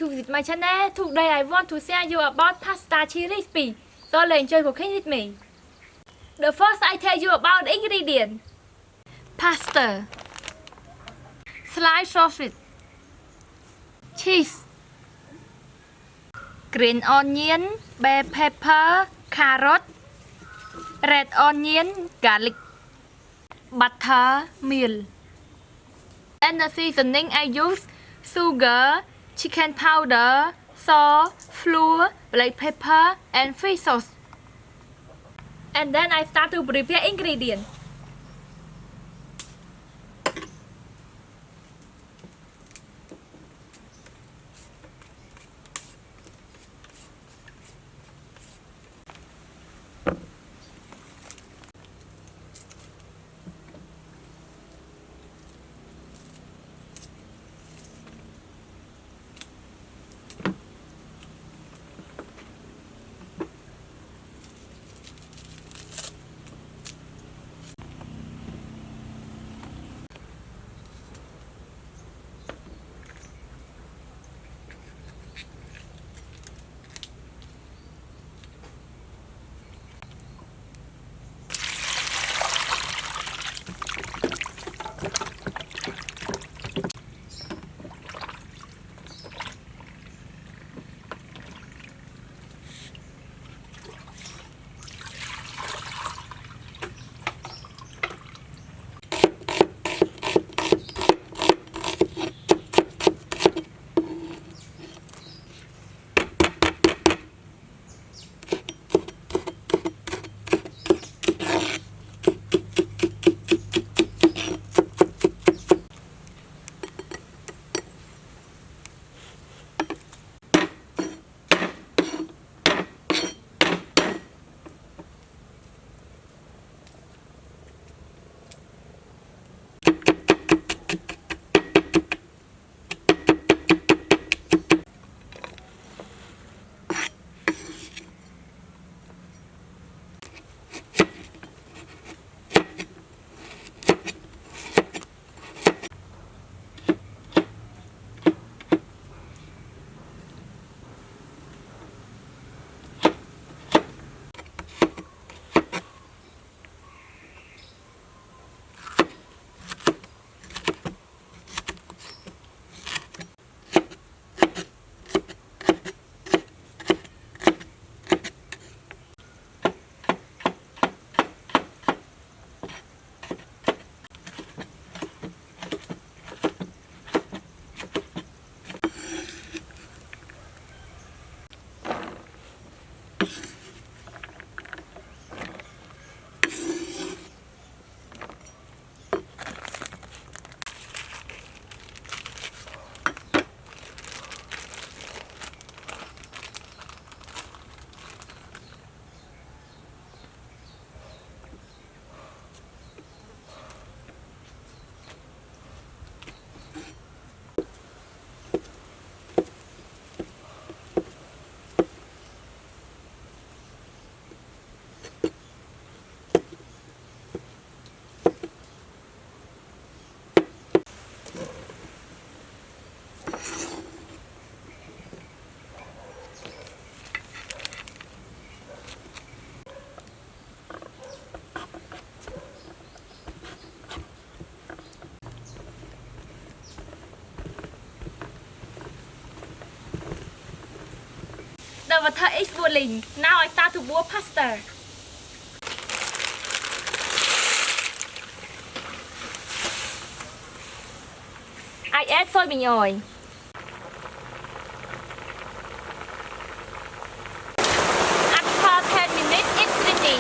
to visit my channel. Today I want to share you about pasta chili recipe. So let's enjoy cooking with me. The first I tell you about the ingredient. Pasta, sliced sausage, cheese, green onion, bell pepper, carrot, red onion, garlic, butter, meal. And the seasoning I use sugar, chicken powder, salt, flour, black pepper, and fish sauce. And then I start to prepare ingredients. The water is boiling. Now I start to boil pasta. I add soybean oil. After 10 minutes, it's ready.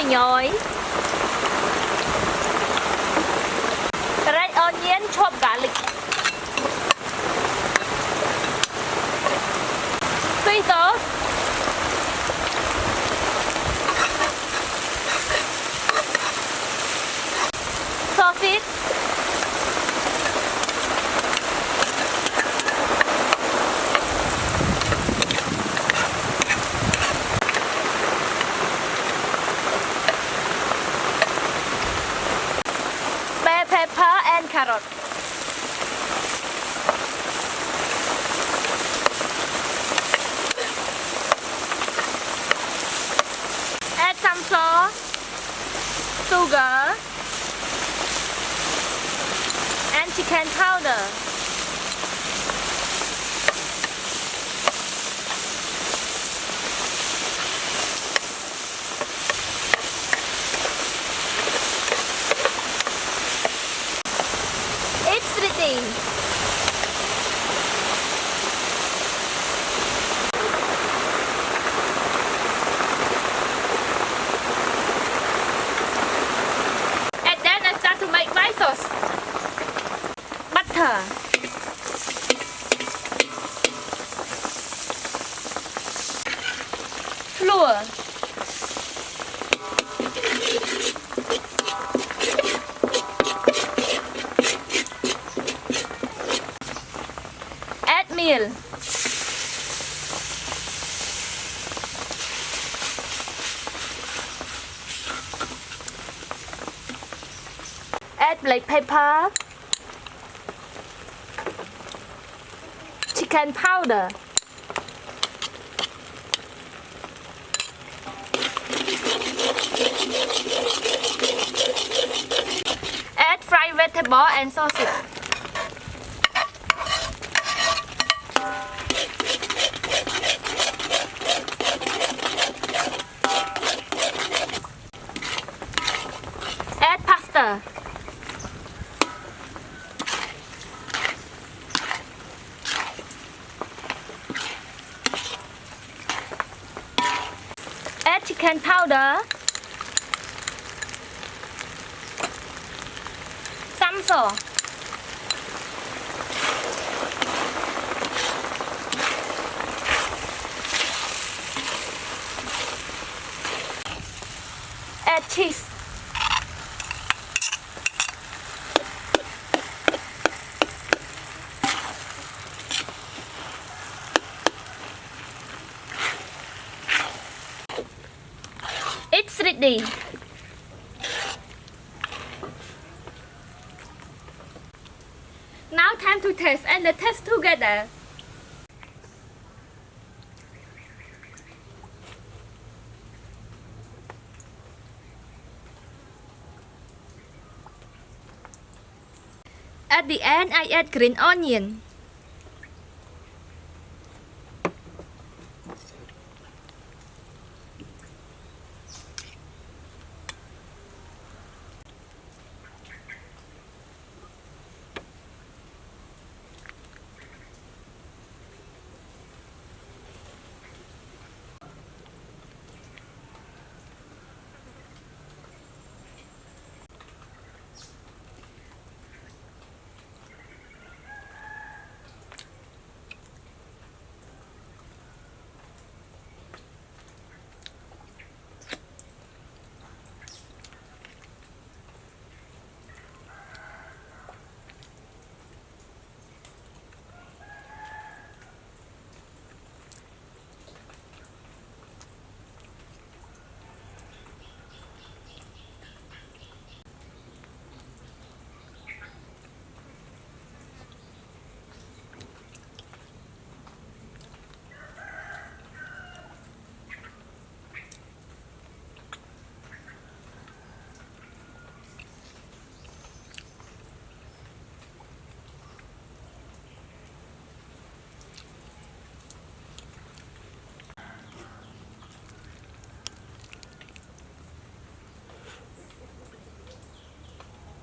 Oil, red onion, chopped garlic, soy sauce, sausage, sugar and chicken powder. It's ready. And then I start to make my sauce. Butter. Flour. Add meal. Add black pepper, chicken powder, add fried vegetable and sausage. Add pasta. Add chicken powder, some salt, add cheese, it's ready. Now time to taste and let's taste together. At the end, I add green onion.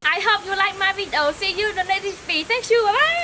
I hope you like my video. See you in the next recipe. Thank you. Bye bye.